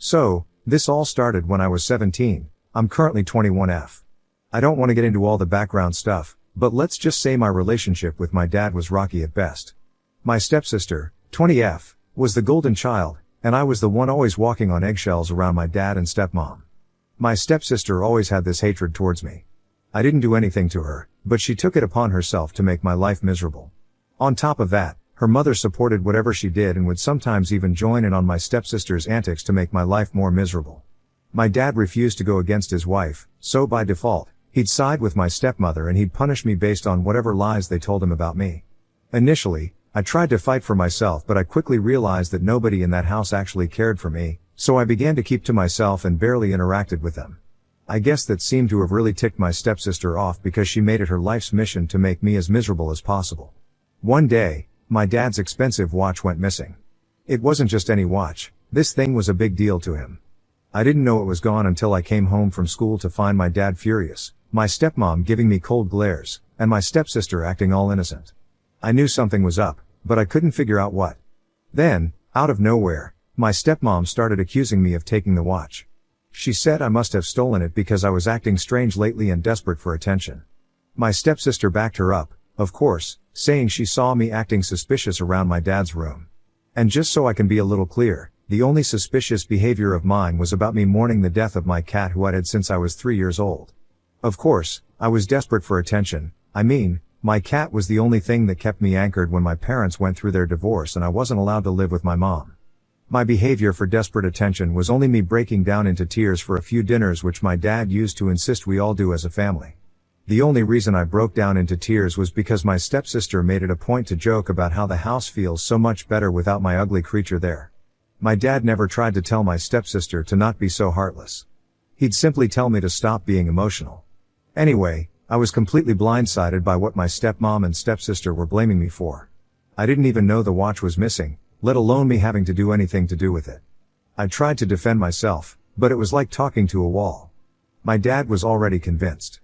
So, this all started when I was 17, I'm currently 21F. I don't want to get into all the background stuff, but let's just say my relationship with my dad was rocky at best. My stepsister, 20F, was the golden child, and I was the one always walking on eggshells around my dad and stepmom. My stepsister always had this hatred towards me. I didn't do anything to her, but she took it upon herself to make my life miserable. On top of that, her mother supported whatever she did and would sometimes even join in on my stepsister's antics to make my life more miserable. My dad refused to go against his wife, so by default, he'd side with my stepmother and he'd punish me based on whatever lies they told him about me. Initially, I tried to fight for myself, but I quickly realized that nobody in that house actually cared for me, so I began to keep to myself and barely interacted with them. I guess that seemed to have really ticked my stepsister off because she made it her life's mission to make me as miserable as possible. One day, my dad's expensive watch went missing. It wasn't just any watch, this thing was a big deal to him. I didn't know it was gone until I came home from school to find my dad furious, my stepmom giving me cold glares, and my stepsister acting all innocent. I knew something was up, but I couldn't figure out what. Then, out of nowhere, my stepmom started accusing me of taking the watch. She said I must have stolen it because I was acting strange lately and desperate for attention. My stepsister backed her up, of course, saying she saw me acting suspicious around my dad's room. And just so I can be a little clear, the only suspicious behavior of mine was about me mourning the death of my cat who I'd had since I was 3 years old. Of course, I was desperate for attention. My cat was the only thing that kept me anchored when my parents went through their divorce and I wasn't allowed to live with my mom. My behavior for desperate attention was only me breaking down into tears for a few dinners which my dad used to insist we all do as a family. The only reason I broke down into tears was because my stepsister made it a point to joke about how the house feels so much better without my ugly creature there. My dad never tried to tell my stepsister to not be so heartless. He'd simply tell me to stop being emotional. Anyway, I was completely blindsided by what my stepmom and stepsister were blaming me for. I didn't even know the watch was missing, let alone me having to do anything to do with it. I tried to defend myself, but it was like talking to a wall. My dad was already convinced.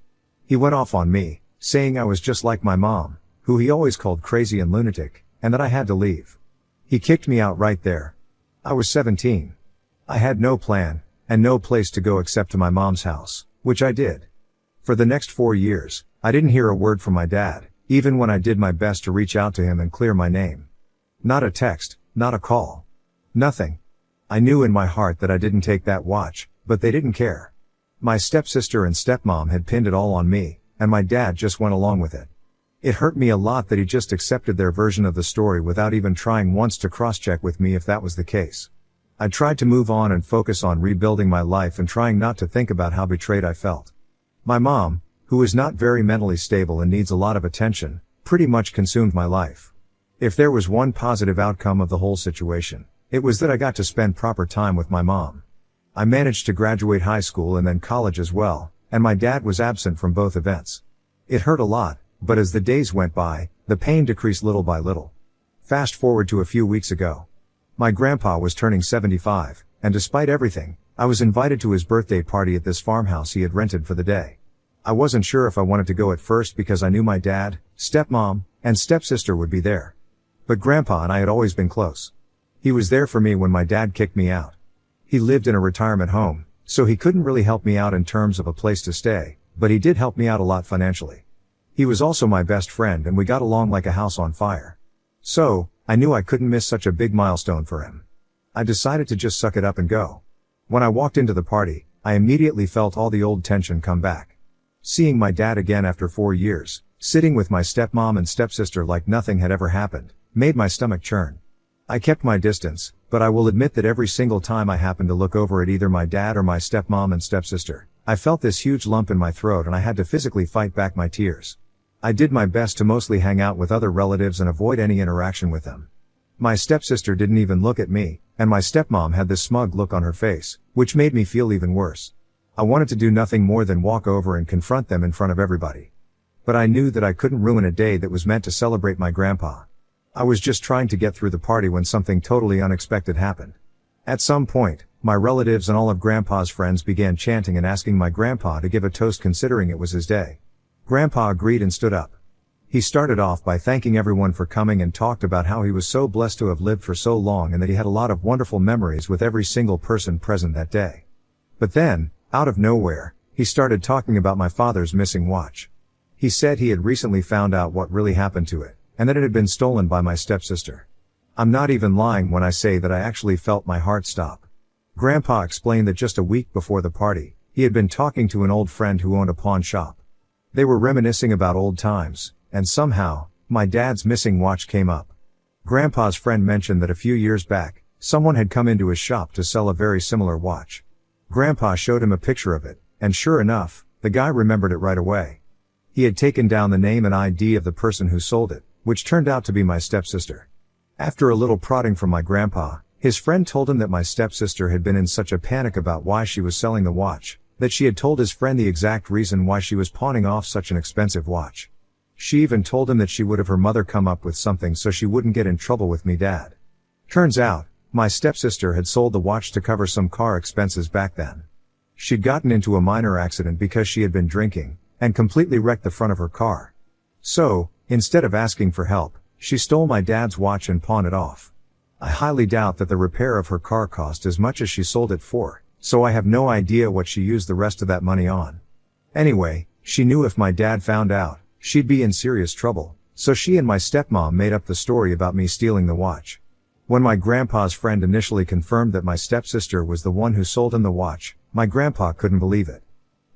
He went off on me, saying I was just like my mom, who he always called crazy and lunatic, and that I had to leave. He kicked me out right there. I was 17. I had no plan, and no place to go except to my mom's house, which I did. For the next 4 years, I didn't hear a word from my dad, even when I did my best to reach out to him and clear my name. Not a text, not a call. Nothing. I knew in my heart that I didn't take that watch, but they didn't care. My stepsister and stepmom had pinned it all on me, and my dad just went along with it. It hurt me a lot that he just accepted their version of the story without even trying once to cross-check with me if that was the case. I tried to move on and focus on rebuilding my life and trying not to think about how betrayed I felt. My mom, who is not very mentally stable and needs a lot of attention, pretty much consumed my life. If there was one positive outcome of the whole situation, it was that I got to spend proper time with my mom. I managed to graduate high school and then college as well, and my dad was absent from both events. It hurt a lot, but as the days went by, the pain decreased little by little. Fast forward to a few weeks ago. My grandpa was turning 75, and despite everything, I was invited to his birthday party at this farmhouse he had rented for the day. I wasn't sure if I wanted to go at first because I knew my dad, stepmom, and stepsister would be there. But grandpa and I had always been close. He was there for me when my dad kicked me out. He lived in a retirement home, so he couldn't really help me out in terms of a place to stay, but he did help me out a lot financially. He was also my best friend and we got along like a house on fire. So, I knew I couldn't miss such a big milestone for him. I decided to just suck it up and go. When I walked into the party, I immediately felt all the old tension come back. Seeing my dad again after 4 years, sitting with my stepmom and stepsister like nothing had ever happened, made my stomach churn. I kept my distance, but I will admit that every single time I happened to look over at either my dad or my stepmom and stepsister, I felt this huge lump in my throat and I had to physically fight back my tears. I did my best to mostly hang out with other relatives and avoid any interaction with them. My stepsister didn't even look at me, and my stepmom had this smug look on her face, which made me feel even worse. I wanted to do nothing more than walk over and confront them in front of everybody. But I knew that I couldn't ruin a day that was meant to celebrate my grandpa. I was just trying to get through the party when something totally unexpected happened. At some point, my relatives and all of grandpa's friends began chanting and asking my grandpa to give a toast considering it was his day. Grandpa agreed and stood up. He started off by thanking everyone for coming and talked about how he was so blessed to have lived for so long and that he had a lot of wonderful memories with every single person present that day. But then, out of nowhere, he started talking about my father's missing watch. He said he had recently found out what really happened to it, and that it had been stolen by my stepsister. I'm not even lying when I say that I actually felt my heart stop. Grandpa explained that just a week before the party, he had been talking to an old friend who owned a pawn shop. They were reminiscing about old times, and somehow, my dad's missing watch came up. Grandpa's friend mentioned that a few years back, someone had come into his shop to sell a very similar watch. Grandpa showed him a picture of it, and sure enough, the guy remembered it right away. He had taken down the name and ID of the person who sold it, which turned out to be my stepsister. After a little prodding from my grandpa, his friend told him that my stepsister had been in such a panic about why she was selling the watch, that she had told his friend the exact reason why she was pawning off such an expensive watch. She even told him that she would have her mother come up with something so she wouldn't get in trouble with me dad. Turns out, my stepsister had sold the watch to cover some car expenses back then. She'd gotten into a minor accident because she had been drinking, and completely wrecked the front of her car. So, instead of asking for help, she stole my dad's watch and pawned it off. I highly doubt that the repair of her car cost as much as she sold it for, so I have no idea what she used the rest of that money on. Anyway, she knew if my dad found out, she'd be in serious trouble, so she and my stepmom made up the story about me stealing the watch. When my grandpa's friend initially confirmed that my stepsister was the one who sold him the watch, my grandpa couldn't believe it.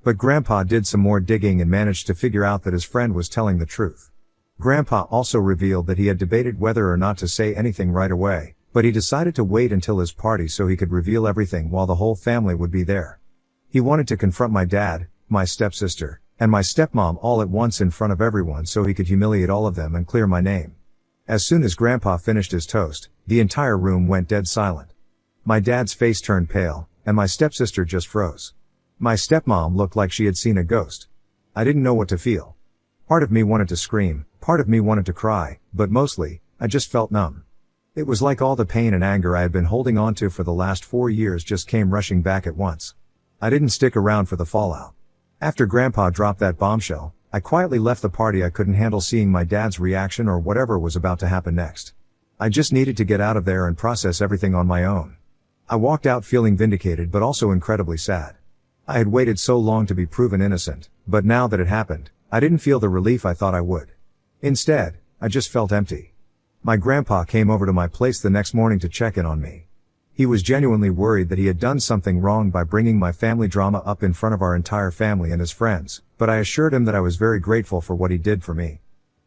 But grandpa did some more digging and managed to figure out that his friend was telling the truth. Grandpa also revealed that he had debated whether or not to say anything right away, but he decided to wait until his party so he could reveal everything while the whole family would be there. He wanted to confront my dad, my stepsister, and my stepmom all at once in front of everyone so he could humiliate all of them and clear my name. As soon as Grandpa finished his toast, the entire room went dead silent. My dad's face turned pale, and my stepsister just froze. My stepmom looked like she had seen a ghost. I didn't know what to feel. Part of me wanted to scream, part of me wanted to cry, but mostly, I just felt numb. It was like all the pain and anger I had been holding on to for the last 4 years just came rushing back at once. I didn't stick around for the fallout. After Grandpa dropped that bombshell, I quietly left the party. I couldn't handle seeing my dad's reaction or whatever was about to happen next. I just needed to get out of there and process everything on my own. I walked out feeling vindicated but also incredibly sad. I had waited so long to be proven innocent, but now that it happened, I didn't feel the relief I thought I would. Instead, I just felt empty. My grandpa came over to my place the next morning to check in on me. He was genuinely worried that he had done something wrong by bringing my family drama up in front of our entire family and his friends, but I assured him that I was very grateful for what he did for me.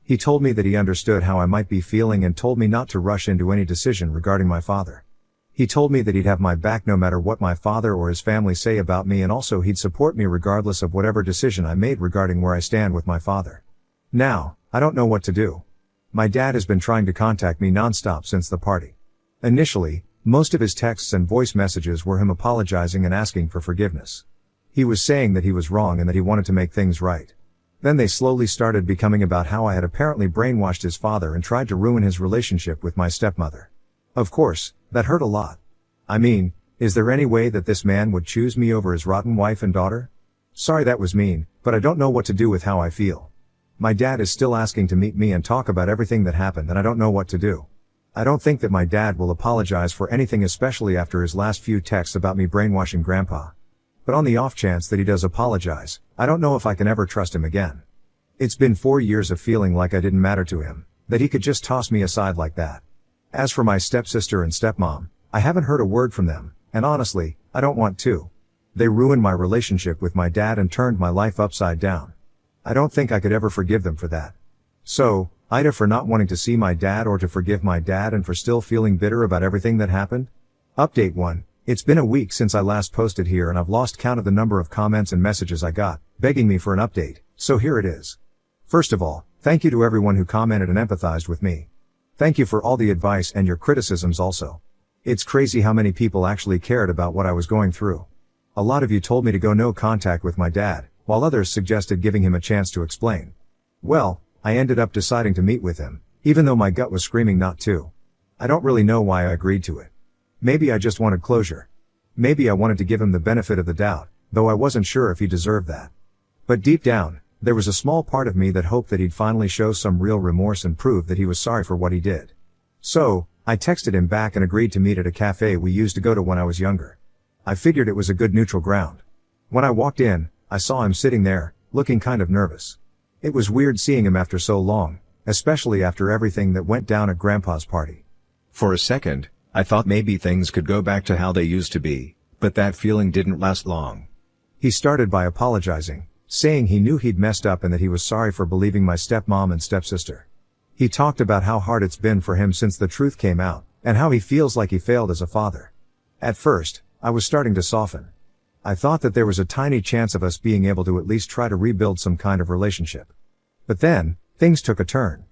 He told me that he understood how I might be feeling and told me not to rush into any decision regarding my father. He told me that he'd have my back no matter what my father or his family say about me, and also he'd support me regardless of whatever decision I made regarding where I stand with my father. Now, I don't know what to do. My dad has been trying to contact me nonstop since the party. Initially, most of his texts and voice messages were him apologizing and asking for forgiveness. He was saying that he was wrong and that he wanted to make things right. Then they slowly started becoming about how I had apparently brainwashed his father and tried to ruin his relationship with my stepmother. Of course, that hurt a lot. I mean, is there any way that this man would choose me over his rotten wife and daughter? Sorry that was mean, but I don't know what to do with how I feel. My dad is still asking to meet me and talk about everything that happened, and I don't know what to do. I don't think that my dad will apologize for anything, especially after his last few texts about me brainwashing Grandpa. But on the off chance that he does apologize, I don't know if I can ever trust him again. It's been 4 years of feeling like I didn't matter to him, that he could just toss me aside like that. As for my stepsister and stepmom, I haven't heard a word from them, and honestly, I don't want to. They ruined my relationship with my dad and turned my life upside down. I don't think I could ever forgive them for that. So, either for not wanting to see my dad or to forgive my dad and for still feeling bitter about everything that happened. Update 1. It's been a week since I last posted here and I've lost count of the number of comments and messages I got, begging me for an update, so here it is. First of all, thank you to everyone who commented and empathized with me. Thank you for all the advice and your criticisms also. It's crazy how many people actually cared about what I was going through. A lot of you told me to go no contact with my dad, while others suggested giving him a chance to explain. Well, I ended up deciding to meet with him, even though my gut was screaming not to. I don't really know why I agreed to it. Maybe I just wanted closure. Maybe I wanted to give him the benefit of the doubt, though I wasn't sure if he deserved that. But deep down, there was a small part of me that hoped that he'd finally show some real remorse and prove that he was sorry for what he did. So, I texted him back and agreed to meet at a cafe we used to go to when I was younger. I figured it was a good neutral ground. When I walked in, I saw him sitting there, looking kind of nervous. It was weird seeing him after so long, especially after everything that went down at Grandpa's party. For a second, I thought maybe things could go back to how they used to be, but that feeling didn't last long. He started by apologizing, saying he knew he'd messed up and that he was sorry for believing my stepmom and stepsister. He talked about how hard it's been for him since the truth came out, and how he feels like he failed as a father. At first, I was starting to soften. I thought that there was a tiny chance of us being able to at least try to rebuild some kind of relationship. But then, things took a turn.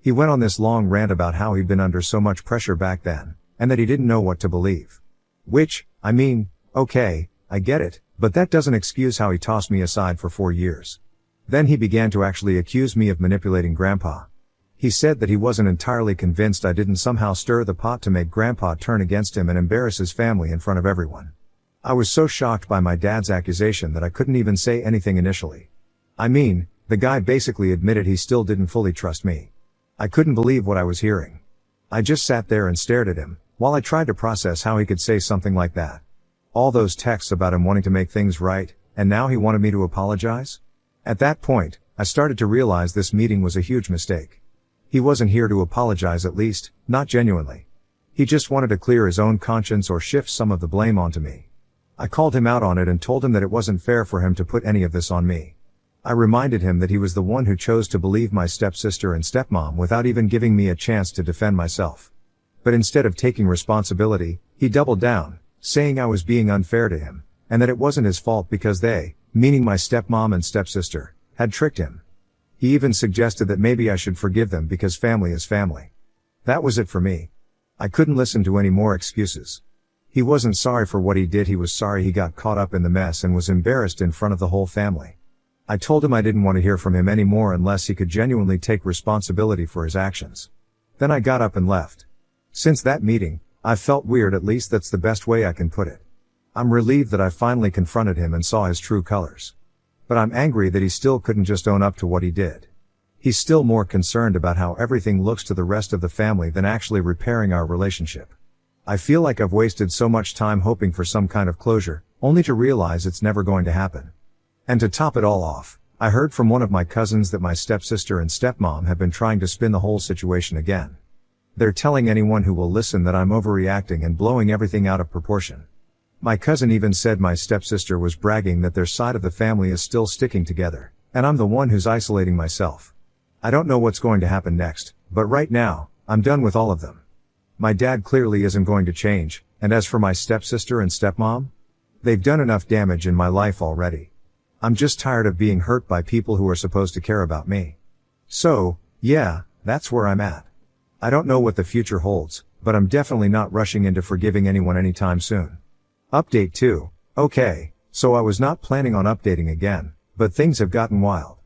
He went on this long rant about how he'd been under so much pressure back then, and that he didn't know what to believe. Which, I mean, okay, I get it, but that doesn't excuse how he tossed me aside for 4 years. Then he began to actually accuse me of manipulating Grandpa. He said that he wasn't entirely convinced I didn't somehow stir the pot to make Grandpa turn against him and embarrass his family in front of everyone. I was so shocked by my dad's accusation that I couldn't even say anything initially. I mean, the guy basically admitted he still didn't fully trust me. I couldn't believe what I was hearing. I just sat there and stared at him, while I tried to process how he could say something like that. All those texts about him wanting to make things right, and now he wanted me to apologize? At that point, I started to realize this meeting was a huge mistake. He wasn't here to apologize, at least, not genuinely. He just wanted to clear his own conscience or shift some of the blame onto me. I called him out on it and told him that it wasn't fair for him to put any of this on me. I reminded him that he was the one who chose to believe my stepsister and stepmom without even giving me a chance to defend myself. But instead of taking responsibility, he doubled down, saying I was being unfair to him, and that it wasn't his fault because they, meaning my stepmom and stepsister, had tricked him. He even suggested that maybe I should forgive them because family is family. That was it for me. I couldn't listen to any more excuses. He wasn't sorry for what he did, he was sorry he got caught up in the mess and was embarrassed in front of the whole family. I told him I didn't want to hear from him anymore unless he could genuinely take responsibility for his actions. Then I got up and left. Since that meeting, I've felt weird, at least that's the best way I can put it. I'm relieved that I finally confronted him and saw his true colors. But I'm angry that he still couldn't just own up to what he did. He's still more concerned about how everything looks to the rest of the family than actually repairing our relationship. I feel like I've wasted so much time hoping for some kind of closure, only to realize it's never going to happen. And to top it all off, I heard from one of my cousins that my stepsister and stepmom have been trying to spin the whole situation again. They're telling anyone who will listen that I'm overreacting and blowing everything out of proportion. My cousin even said my stepsister was bragging that their side of the family is still sticking together, and I'm the one who's isolating myself. I don't know what's going to happen next, but right now, I'm done with all of them. My dad clearly isn't going to change, and as for my stepsister and stepmom, they've done enough damage in my life already. I'm just tired of being hurt by people who are supposed to care about me. So, yeah, that's where I'm at. I don't know what the future holds, but I'm definitely not rushing into forgiving anyone anytime soon. Update 2. Okay, so I was not planning on updating again, but things have gotten wild.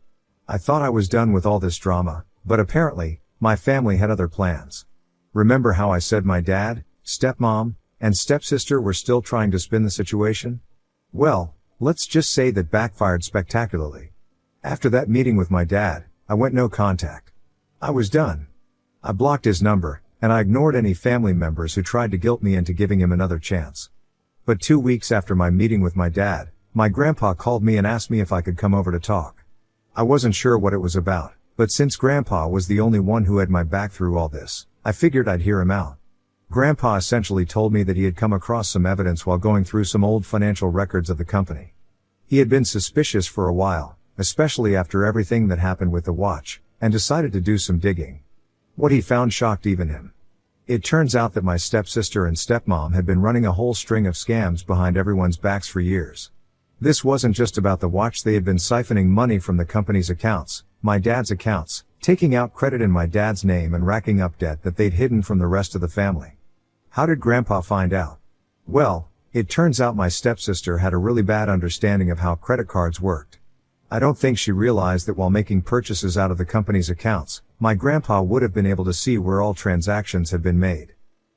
I thought I was done with all this drama, but apparently, my family had other plans. Remember how I said my dad, stepmom, and stepsister were still trying to spin the situation? Well, let's just say that backfired spectacularly. After that meeting with my dad, I went no contact. I was done. I blocked his number, and I ignored any family members who tried to guilt me into giving him another chance. But 2 weeks after my meeting with my dad, my grandpa called me and asked me if I could come over to talk. I wasn't sure what it was about, but since grandpa was the only one who had my back through all this, I figured I'd hear him out. Grandpa essentially told me that he had come across some evidence while going through some old financial records of the company. He had been suspicious for a while, especially after everything that happened with the watch, and decided to do some digging. What he found shocked even him. It turns out that my stepsister and stepmom had been running a whole string of scams behind everyone's backs for years. This wasn't just about the watch, they had been siphoning money from the company's accounts, my dad's accounts, taking out credit in my dad's name and racking up debt that they'd hidden from the rest of the family. How did Grandpa find out? Well, it turns out my stepsister had a really bad understanding of how credit cards worked. I don't think she realized that while making purchases out of the company's accounts, my grandpa would have been able to see where all transactions had been made.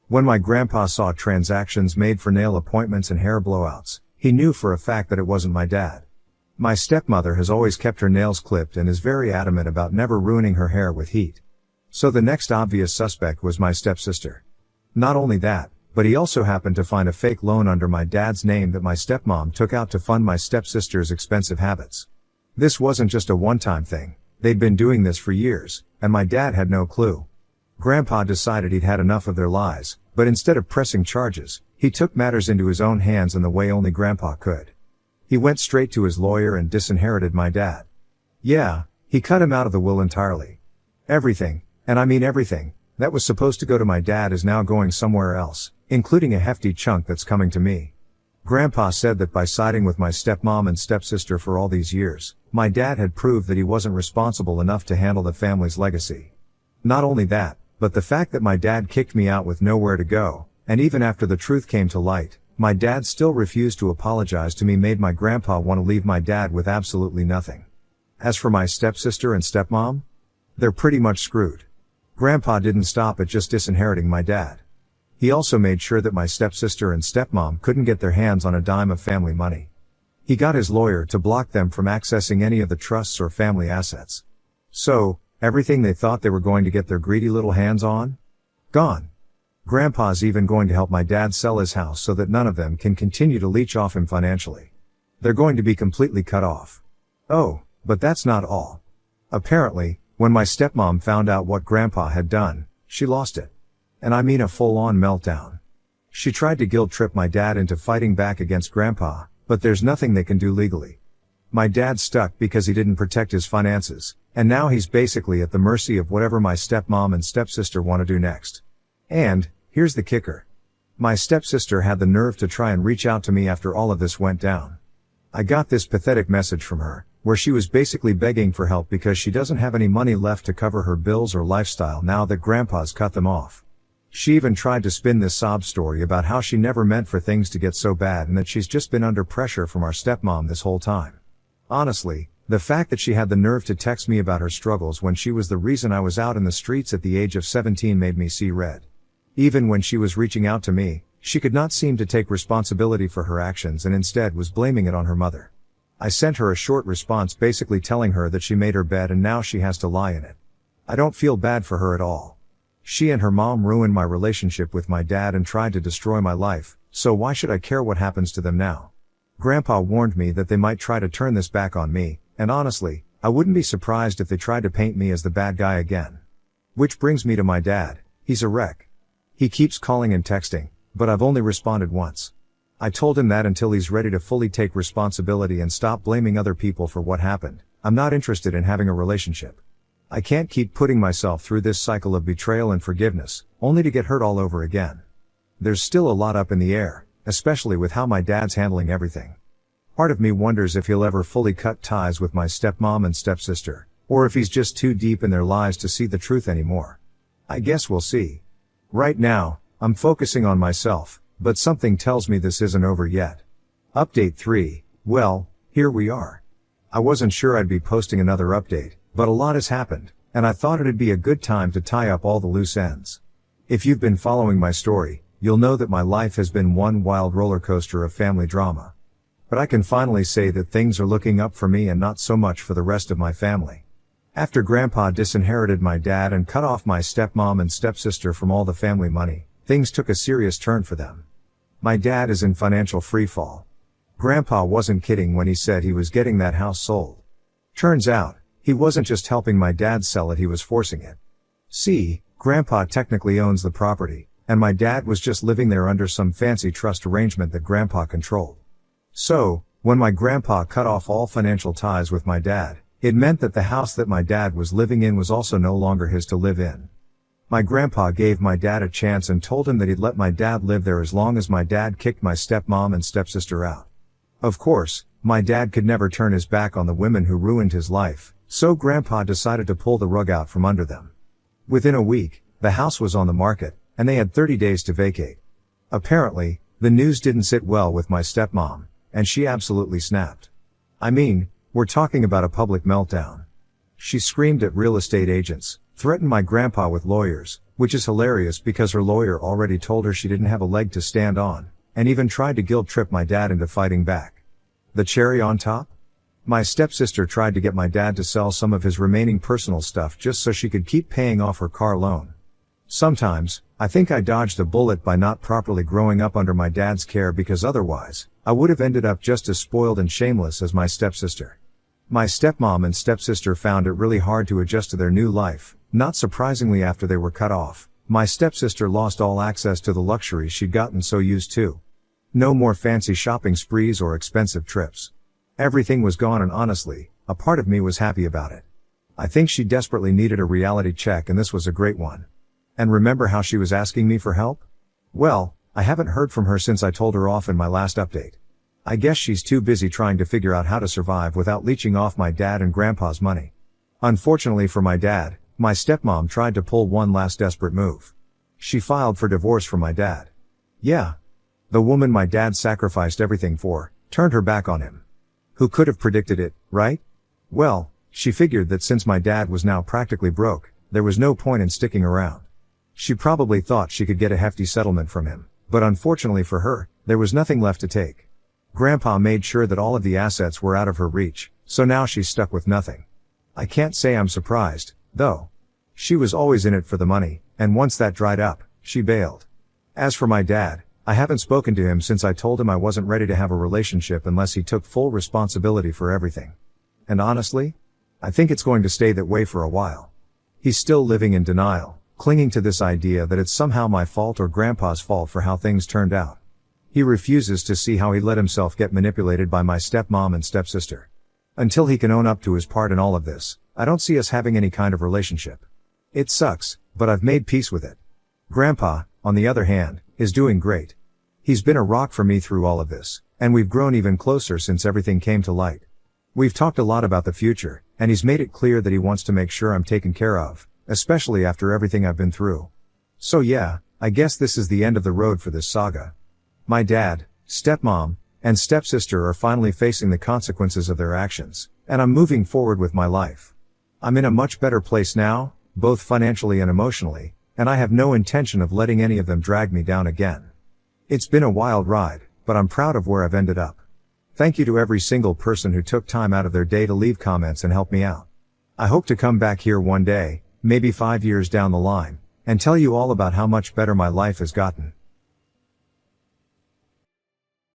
When my grandpa saw transactions made for nail appointments and hair blowouts, he knew for a fact that it wasn't my dad. My stepmother has always kept her nails clipped and is very adamant about never ruining her hair with heat. So the next obvious suspect was my stepsister. Not only that, but he also happened to find a fake loan under my dad's name that my stepmom took out to fund my stepsister's expensive habits. This wasn't just a one-time thing. They'd been doing this for years, and my dad had no clue. Grandpa decided he'd had enough of their lies, but instead of pressing charges, he took matters into his own hands in the way only Grandpa could. He went straight to his lawyer and disinherited my dad. Yeah, he cut him out of the will entirely. Everything, and I mean everything, that was supposed to go to my dad is now going somewhere else, including a hefty chunk that's coming to me. Grandpa said that by siding with my stepmom and stepsister for all these years, my dad had proved that he wasn't responsible enough to handle the family's legacy. Not only that, but the fact that my dad kicked me out with nowhere to go, and even after the truth came to light, my dad still refused to apologize to me made my grandpa want to leave my dad with absolutely nothing. As for my stepsister and stepmom, they're pretty much screwed. Grandpa didn't stop at just disinheriting my dad. He also made sure that my stepsister and stepmom couldn't get their hands on a dime of family money. He got his lawyer to block them from accessing any of the trusts or family assets. So, everything they thought they were going to get their greedy little hands on? Gone. Grandpa's even going to help my dad sell his house so that none of them can continue to leech off him financially. They're going to be completely cut off. Oh, but that's not all. Apparently, when my stepmom found out what Grandpa had done, she lost it. And I mean a full-on meltdown. She tried to guilt-trip my dad into fighting back against Grandpa, but there's nothing they can do legally. My dad's stuck because he didn't protect his finances, and now he's basically at the mercy of whatever my stepmom and stepsister want to do next. And, here's the kicker. My stepsister had the nerve to try and reach out to me after all of this went down. I got this pathetic message from her, where she was basically begging for help because she doesn't have any money left to cover her bills or lifestyle now that Grandpa's cut them off. She even tried to spin this sob story about how she never meant for things to get so bad and that she's just been under pressure from our stepmom this whole time. Honestly, the fact that she had the nerve to text me about her struggles when she was the reason I was out in the streets at the age of 17 made me see red. Even when she was reaching out to me, she could not seem to take responsibility for her actions and instead was blaming it on her mother. I sent her a short response basically telling her that she made her bed and now she has to lie in it. I don't feel bad for her at all. She and her mom ruined my relationship with my dad and tried to destroy my life, so why should I care what happens to them now? Grandpa warned me that they might try to turn this back on me, and honestly, I wouldn't be surprised if they tried to paint me as the bad guy again. Which brings me to my dad. He's a wreck. He keeps calling and texting, but I've only responded once. I told him that until he's ready to fully take responsibility and stop blaming other people for what happened, I'm not interested in having a relationship. I can't keep putting myself through this cycle of betrayal and forgiveness, only to get hurt all over again. There's still a lot up in the air, especially with how my dad's handling everything. Part of me wonders if he'll ever fully cut ties with my stepmom and stepsister, or if he's just too deep in their lies to see the truth anymore. I guess we'll see. Right now, I'm focusing on myself, but something tells me this isn't over yet. Update 3, well, here we are. I wasn't sure I'd be posting another update, but a lot has happened, and I thought it'd be a good time to tie up all the loose ends. If you've been following my story, you'll know that my life has been one wild roller coaster of family drama. But I can finally say that things are looking up for me and not so much for the rest of my family. After Grandpa disinherited my dad and cut off my stepmom and stepsister from all the family money, things took a serious turn for them. My dad is in financial freefall. Grandpa wasn't kidding when he said he was getting that house sold. Turns out, he wasn't just helping my dad sell it, he was forcing it. See, Grandpa technically owns the property, and my dad was just living there under some fancy trust arrangement that Grandpa controlled. So, when my grandpa cut off all financial ties with my dad, it meant that the house that my dad was living in was also no longer his to live in. My grandpa gave my dad a chance and told him that he'd let my dad live there as long as my dad kicked my stepmom and stepsister out. Of course, my dad could never turn his back on the women who ruined his life, so Grandpa decided to pull the rug out from under them. Within a week, the house was on the market, and they had 30 days to vacate. Apparently, the news didn't sit well with my stepmom, and she absolutely snapped. I mean, we're talking about a public meltdown. She screamed at real estate agents, threatened my grandpa with lawyers, which is hilarious because her lawyer already told her she didn't have a leg to stand on, and even tried to guilt-trip my dad into fighting back. The cherry on top? My stepsister tried to get my dad to sell some of his remaining personal stuff just so she could keep paying off her car loan. Sometimes, I think I dodged a bullet by not properly growing up under my dad's care, because otherwise, I would have ended up just as spoiled and shameless as my stepsister. My stepmom and stepsister found it really hard to adjust to their new life. Not surprisingly, after they were cut off, my stepsister lost all access to the luxuries she'd gotten so used to. No more fancy shopping sprees or expensive trips. Everything was gone, and honestly, a part of me was happy about it. I think she desperately needed a reality check, and this was a great one. And remember how she was asking me for help? Well, I haven't heard from her since I told her off in my last update. I guess she's too busy trying to figure out how to survive without leeching off my dad and grandpa's money. Unfortunately for my dad, my stepmom tried to pull one last desperate move. She filed for divorce from my dad. Yeah. The woman my dad sacrificed everything for, turned her back on him. Who could have predicted it, right? Well, she figured that since my dad was now practically broke, there was no point in sticking around. She probably thought she could get a hefty settlement from him, but unfortunately for her, there was nothing left to take. Grandpa made sure that all of the assets were out of her reach, so now she's stuck with nothing. I can't say I'm surprised, though. She was always in it for the money, and once that dried up, she bailed. As for my dad, I haven't spoken to him since I told him I wasn't ready to have a relationship unless he took full responsibility for everything. And honestly, I think it's going to stay that way for a while. He's still living in denial, clinging to this idea that it's somehow my fault or Grandpa's fault for how things turned out. He refuses to see how he let himself get manipulated by my stepmom and stepsister. Until he can own up to his part in all of this, I don't see us having any kind of relationship. It sucks, but I've made peace with it. Grandpa, on the other hand, is doing great. He's been a rock for me through all of this, and we've grown even closer since everything came to light. We've talked a lot about the future, and he's made it clear that he wants to make sure I'm taken care of, especially after everything I've been through. So yeah, I guess this is the end of the road for this saga. My dad, stepmom, and stepsister are finally facing the consequences of their actions, and I'm moving forward with my life. I'm in a much better place now, both financially and emotionally, and I have no intention of letting any of them drag me down again. It's been a wild ride, but I'm proud of where I've ended up. Thank you to every single person who took time out of their day to leave comments and help me out. I hope to come back here one day, maybe 5 years down the line, and tell you all about how much better my life has gotten.